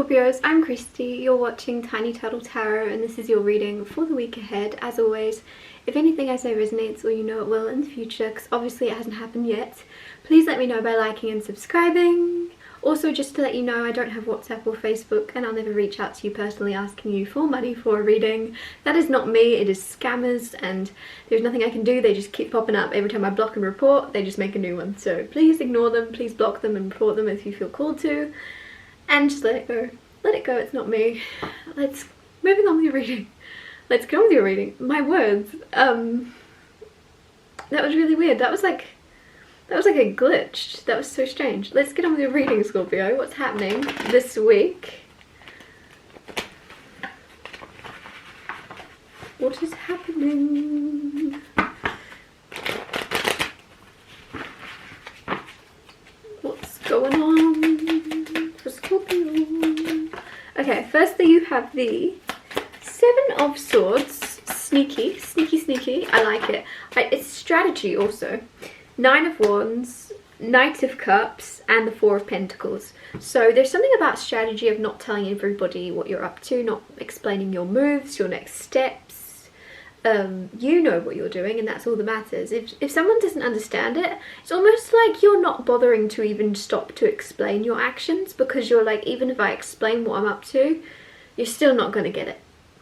Scorpios, I'm Christy, you're watching Tiny Turtle Tarot, and this is your reading for the week ahead. As always, if anything I say resonates or you know it will in the future, because obviously it hasn't happened yet, please let me know by liking and subscribing. Also, just to let you know, I don't have WhatsApp or Facebook, and I'll never reach out to you personally asking you for money for a reading. That is not me, it is scammers, and there's nothing I can do. They just keep popping up. Every time I block and report, they just make a new one. So please ignore them, please block them and report them if you feel called to. And just let it go. Let it go, it's not me. Moving on with your reading. Let's go with your reading. My words. That was really weird. That was like a glitch. That was so strange. Let's get on with your reading, Scorpio. What's happening this week? What is happening? What's going on for Scorpio? Okay, firstly you have the Seven of Swords. Sneaky, sneaky, sneaky. I like it. It's strategy also. Nine of Wands, Knight of Cups, and the Four of Pentacles. So there's something about strategy of not telling everybody what you're up to, not explaining your moves, your next steps. You know what you're doing, and that's all that matters. If someone doesn't understand it, it's almost like you're not bothering to even stop to explain your actions, because you're like, even if I explain what I'm up to, you're still not going to get it.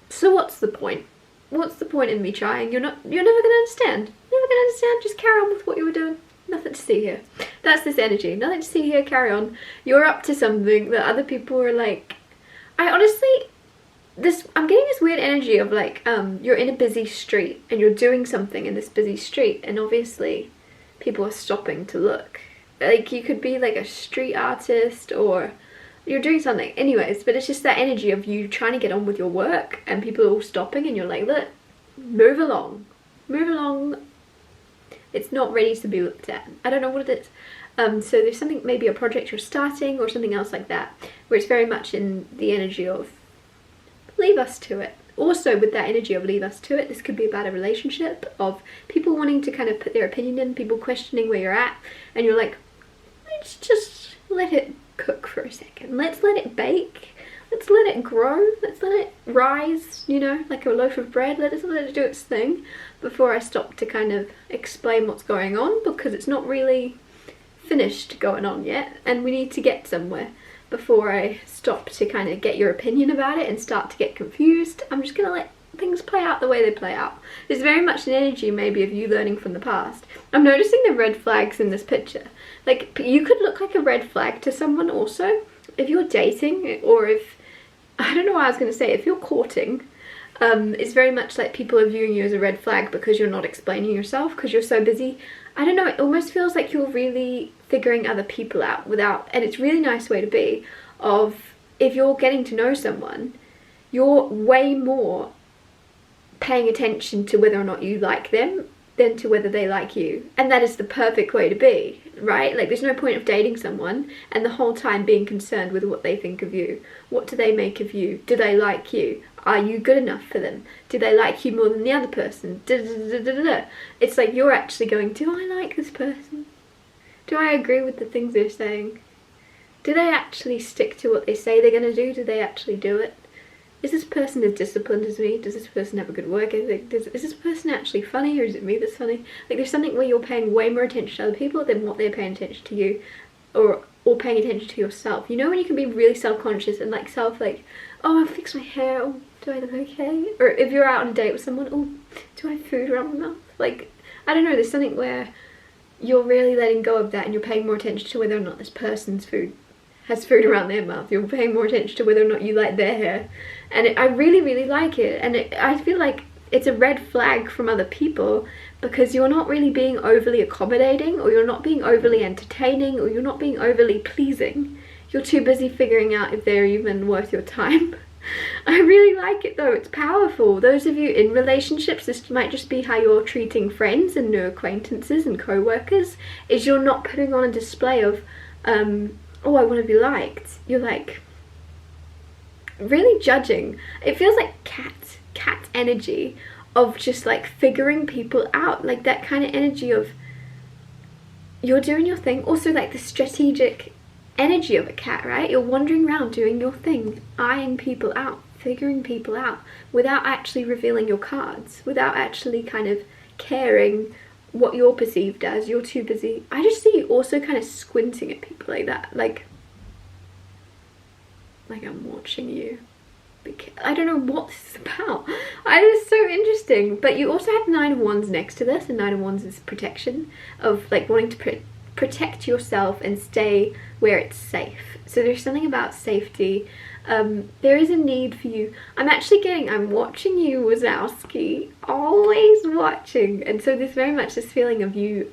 So what's the point? What's the point in me trying? You're never going to understand. Never going to understand. Just carry on with what you were doing. Nothing to see here. That's this energy. Nothing to see here. Carry on. You're up to something that other people are like. I'm getting this weird energy of like, you're in a busy street and you're doing something in this busy street, and obviously people are stopping to look. Like, you could be like a street artist or you're doing something anyways, but it's just that energy of you trying to get on with your work and people are all stopping and you're like, look, move along, it's not ready to be looked at. I don't know what it is. So there's something, maybe a project you're starting or something else like that, where it's very much in the energy of leave us to it. Also, with that energy of leave us to it, this could be about a relationship of people wanting to kind of put their opinion in, people questioning where you're at, and you're like, let's just let it cook for a second. Let's let it bake. Let's let it grow. Let's let it rise, you know, like a loaf of bread. Let's let it do its thing before I stop to kind of explain what's going on, because it's not really finished going on yet, and we need to get somewhere before I stop to kind of get your opinion about it and start to get confused. I'm just gonna let things play out the way they play out. There's very much an energy maybe of you learning from the past. I'm noticing the red flags in this picture. Like, you could look like a red flag to someone also. If you're dating, or if, I don't know what I was going to say, if you're courting, it's very much like people are viewing you as a red flag because you're not explaining yourself, because you're so busy. I don't know, it almost feels like you're really figuring other people out without, and it's a really nice way to be, of if you're getting to know someone, you're way more paying attention to whether or not you like them than to whether they like you. And that is the perfect way to be, right? Like, there's no point of dating someone and the whole time being concerned with what they think of you. What do they make of you? Do they like you? Are you good enough for them? Do they like you more than the other person? It's like you're actually going, do I like this person? Do I agree with the things they're saying? Do they actually stick to what they say they're going to do? Do they actually do it? Is this person as disciplined as me? Does this person have a good work ethic? Is this person actually funny, or is it me that's funny? Like, there's something where you're paying way more attention to other people than what they're paying attention to you, or paying attention to yourself. You know when you can be really self-conscious and like oh, I'll fix my hair, oh, do I look okay? Or if you're out on a date with someone, oh, do I have food around my mouth? Like, I don't know, there's something where you're really letting go of that and you're paying more attention to whether or not this person's has food around their mouth. You're paying more attention to whether or not you like their hair. And I really, really like it. And I feel like it's a red flag from other people, because you're not really being overly accommodating, or you're not being overly entertaining, or you're not being overly pleasing. You're too busy figuring out if they're even worth your time. I really like it though, it's powerful. Those of you in relationships, this might just be how you're treating friends and new acquaintances and co-workers, is you're not putting on a display of, oh, I want to be liked. You're like really judging. It feels like cat energy of just like figuring people out, like that kind of energy of you're doing your thing. Also, like the strategic energy of a cat, right? You're wandering around doing your thing, eyeing people out, figuring people out, without actually revealing your cards, without actually kind of caring what you're perceived as. You're too busy. I just see you also kind of squinting at people like that, like I'm watching you. I don't know what this is about. It's so interesting. But you also have the Nine of Wands next to this, and Nine of Wands is protection, of like wanting to protect yourself and stay where it's safe. So there's something about safety. There is a need for you. I'm watching you, Wazowski, always watching. And so there's very much this feeling of you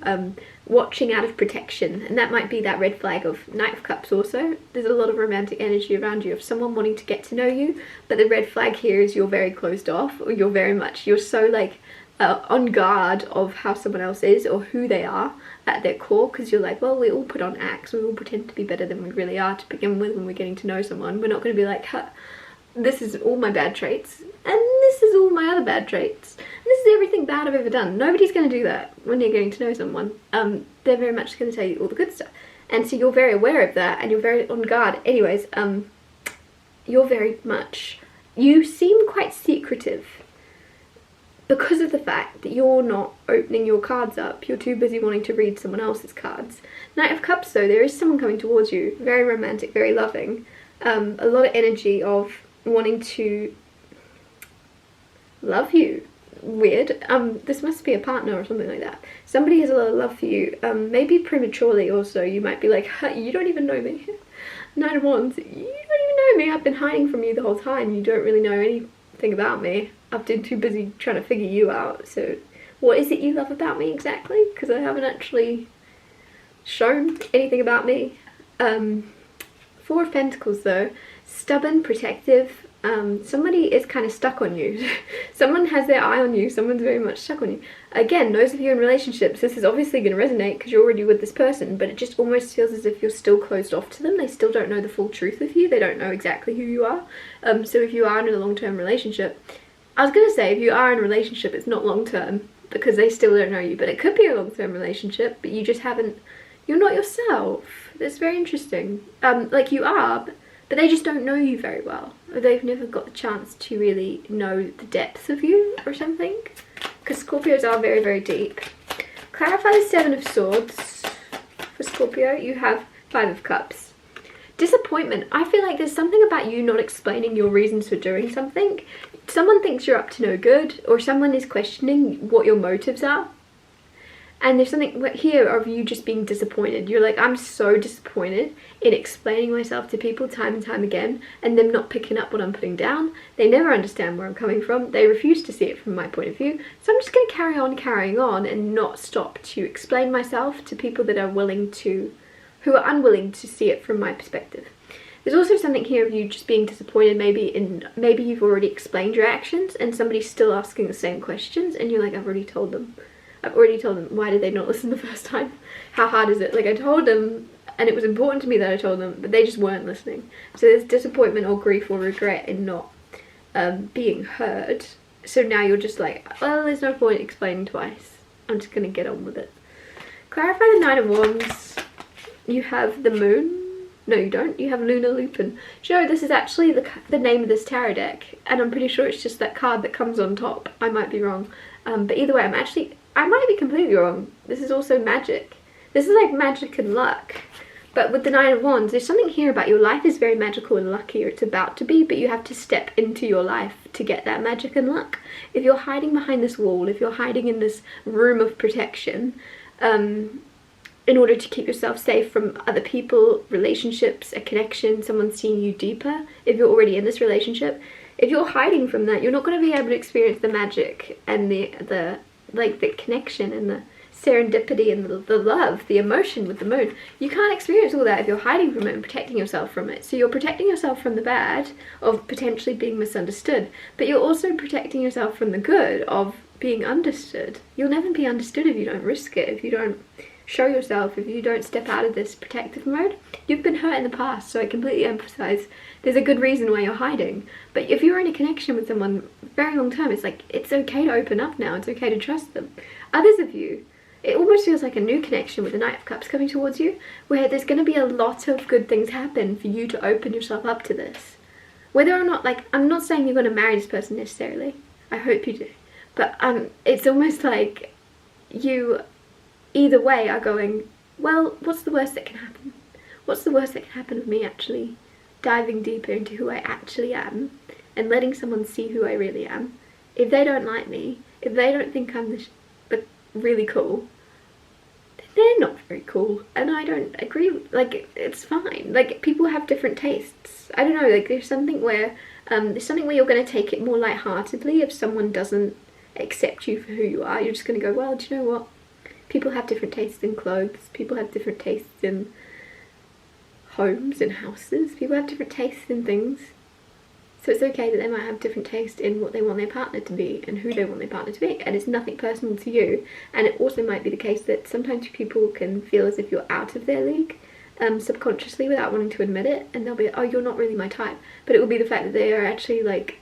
watching out of protection, and that might be that red flag of Knight of Cups also. There's a lot of romantic energy around you of someone wanting to get to know you, but the red flag here is you're very closed off, or you're so like on guard of how someone else is or who they are at their core, because you're like, well, we all put on acts, we all pretend to be better than we really are to begin with when we're getting to know someone. We're not going to be like, this is all my bad traits and this is all my other bad traits and this is everything bad I've ever done. Nobody's going to do that when you're getting to know someone. They're very much going to tell you all the good stuff, and so you're very aware of that and you're very on guard. Anyways, you seem quite secretive because of the fact that you're not opening your cards up. You're too busy wanting to read someone else's cards. Knight of Cups though, there is someone coming towards you, very romantic, very loving, a lot of energy of wanting to love you. Weird. This must be a partner or something like that. Somebody has a lot of love for you, maybe prematurely also. You might be like, you don't even know me. Nine of Wands, you don't even know me. I've been hiding from you the whole time. You don't really know anything about me. I've been too busy trying to figure you out. So what is it you love about me exactly? Because I haven't actually shown anything about me. Four of Pentacles though, stubborn, protective. Somebody is kind of stuck on you. Someone has their eye on you. Someone's very much stuck on you. Again, those of you in relationships, this is obviously going to resonate because you're already with this person, but it just almost feels as if you're still closed off to them. They still don't know the full truth of you. They don't know exactly who you are. So if you are in a long-term relationship, I was going to say if you are in a relationship, it's not long-term because they still don't know you, but it could be a long-term relationship, but you just you're not yourself. That's very interesting. Like you are, but they just don't know you very well. Or they've never got the chance to really know the depths of you or something. Because Scorpios are very, very deep. Clarify the Seven of Swords. For Scorpio, you have Five of Cups. Disappointment. I feel like there's something about you not explaining your reasons for doing something. Someone thinks you're up to no good, or someone is questioning what your motives are. And there's something here of you just being disappointed. You're like, I'm so disappointed in explaining myself to people time and time again and them not picking up what I'm putting down. They never understand where I'm coming from. They refuse to see it from my point of view. So I'm just going to carry on carrying on and not stop to explain myself to people that are who are unwilling to see it from my perspective. There's also something here of you just being disappointed maybe you've already explained your actions and somebody's still asking the same questions and you're like, I've already told them. Why did they not listen the first time? How hard is it? Like I told them and it was important to me that I told them, but they just weren't listening. So there's disappointment or grief or regret in not being heard. So now you're just like, well, there's no point explaining twice. I'm just going to get on with it. Clarify the Nine of Wands. You have the Moon. No, you don't. You have Lunar Lupin. Joe, this is actually the name of this tarot deck, and I'm pretty sure it's just that card that comes on top. I might be wrong. But either way, I might be completely wrong. This is also magic. This is like magic and luck. But with the Nine of Wands, there's something here about your life is very magical and lucky, or it's about to be, but you have to step into your life to get that magic and luck. If you're hiding behind this wall, if you're hiding in this room of protection, in order to keep yourself safe from other people, relationships, a connection, someone seeing you deeper, if you're already in this relationship, if you're hiding from that, you're not going to be able to experience the magic and the connection and the serendipity and the love, the emotion with the Moon. You can't experience all that if you're hiding from it and protecting yourself from it. So you're protecting yourself from the bad of potentially being misunderstood, but you're also protecting yourself from the good of being understood. You'll never be understood if you don't risk it, if you don't show yourself, if you don't step out of this protective mode. You've been hurt in the past, so I completely emphasize there's a good reason why you're hiding. But if you're in a connection with someone very long term, it's like, it's okay to open up now, it's okay to trust them. Others of you, it almost feels like a new connection with the Knight of Cups coming towards you, where there's going to be a lot of good things happen for you to open yourself up to this. Whether or not, like, I'm not saying you're going to marry this person necessarily. I hope you do. But it's almost like you, either way, are going, well, what's the worst that can happen? What's the worst that can happen of me actually diving deeper into who I actually am and letting someone see who I really am? If they don't like me, if they don't think I'm really cool, then they're not very cool, and I don't agree. Like, it's fine. Like, people have different tastes. I don't know, like, there's something where you're going to take it more lightheartedly if someone doesn't accept you for who you are. You're just going to go, well, do you know what? People have different tastes in clothes. People have different tastes in homes and houses. People have different tastes in things. So it's okay that they might have different taste in what they want their partner to be and who they want their partner to be, and it's nothing personal to you. And it also might be the case that sometimes people can feel as if you're out of their league subconsciously without wanting to admit it, and they'll be, oh, you're not really my type. But it will be the fact that they are actually like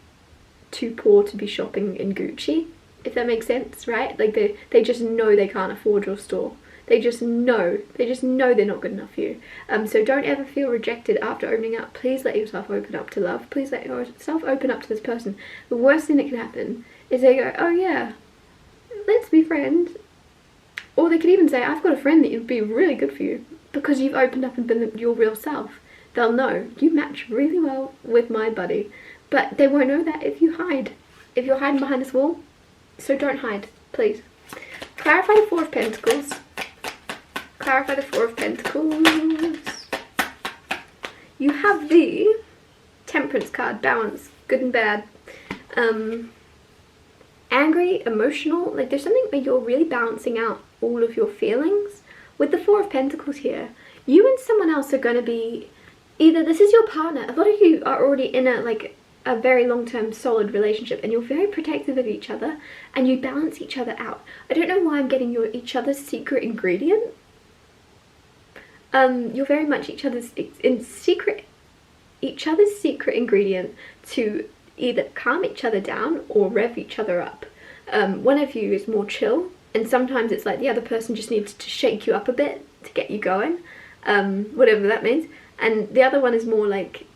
too poor to be shopping in Gucci, if that makes sense, right? Like they just know they can't afford your store. They just know they're not good enough for you. So don't ever feel rejected after opening up. Please let yourself open up to love. Please let yourself open up to this person. The worst thing that can happen is they go, oh yeah, let's be friends. Or they could even say, I've got a friend that would be really good for you, because you've opened up and been your real self. They'll know you match really well with my buddy, but they won't know that if you hide. If you're hiding behind this wall. So don't hide, please. Clarify the Four of Pentacles. Clarify the Four of Pentacles. You have the Temperance card, balance, good and bad. Angry, emotional, like there's something where you're really balancing out all of your feelings. With the Four of Pentacles here, you and someone else are going to be, either this is your partner, a lot of you are already in a very long-term solid relationship, and you're very protective of each other and you balance each other out. I don't know why I'm getting each other's secret ingredient. You're very much each other's secret ingredient to either calm each other down or rev each other up. One of you is more chill, and sometimes it's like the other person just needs to shake you up a bit to get you going, whatever that means. And the other one is more like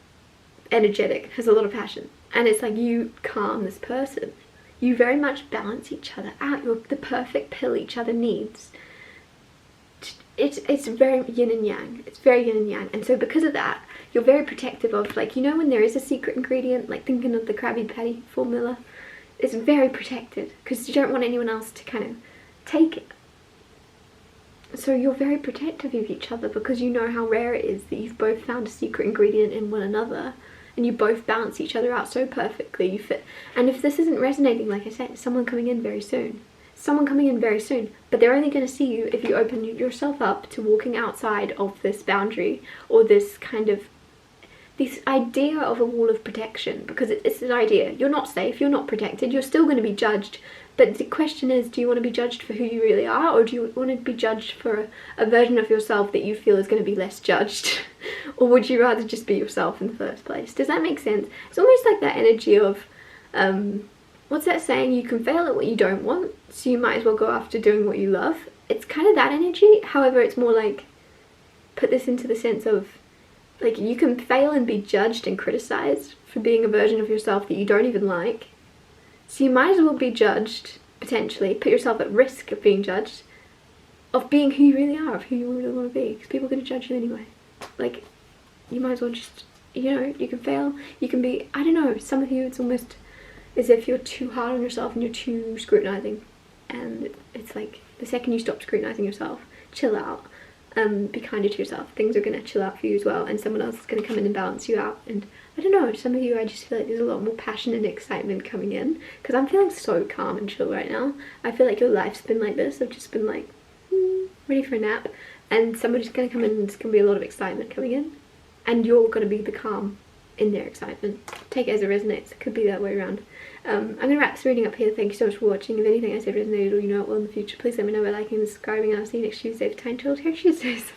energetic, has a lot of passion, and it's like you calm this person. You very much balance each other out. You're the perfect pill each other needs. It's very yin and yang. It's very yin and yang. And so because of that, you're very protective of, like, you know, when there is a secret ingredient, like thinking of the Krabby Patty formula, it's very protected because you don't want anyone else to kind of take it. So you're very protective of each other because you know how rare it is that you've both found a secret ingredient in one another, and you both balance each other out so perfectly. You fit. And if this isn't resonating, like I said, someone coming in very soon. Someone coming in very soon, but they're only going to see you if you open yourself up to walking outside of this boundary, or this idea of a wall of protection, because it's an idea. You're not safe, you're not protected, you're still going to be judged, but the question is, do you want to be judged for who you really are, or do you want to be judged for a version of yourself that you feel is going to be less judged? Or would you rather just be yourself in the first place? Does that make sense? It's almost like that energy of what's that saying? You can fail at what you don't want, so you might as well go after doing what you love. It's kind of that energy. However, it's more like, put this into the sense of, like, you can fail and be judged and criticized for being a version of yourself that you don't even like. So you might as well be judged, potentially, put yourself at risk of being judged, of being who you really are, of who you really want to be, because people are going to judge you anyway. Like, you might as well just, you know, you can fail, you can be, I don't know, some of you it's almost as if you're too hard on yourself and you're too scrutinizing, and it's like the second you stop scrutinizing yourself, chill out, be kinder to yourself, things are going to chill out for you as well, and someone else is going to come in and balance you out. And I don't know, some of you, I just feel like there's a lot more passion and excitement coming in, because I'm feeling so calm and chill right now. I feel like your life's been like this. I've just been like ready for a nap, and somebody's going to come in and there's going to be a lot of excitement coming in, and you're going to be the calm in their excitement. Take it as it resonates. It could be that way around. I'm going to wrap this reading up here. Thank you so much for watching. If anything I said resonated, or you know it will in the future, please let me know by liking and subscribing, and I'll see you next Tuesday for Time Told Hair Tuesdays.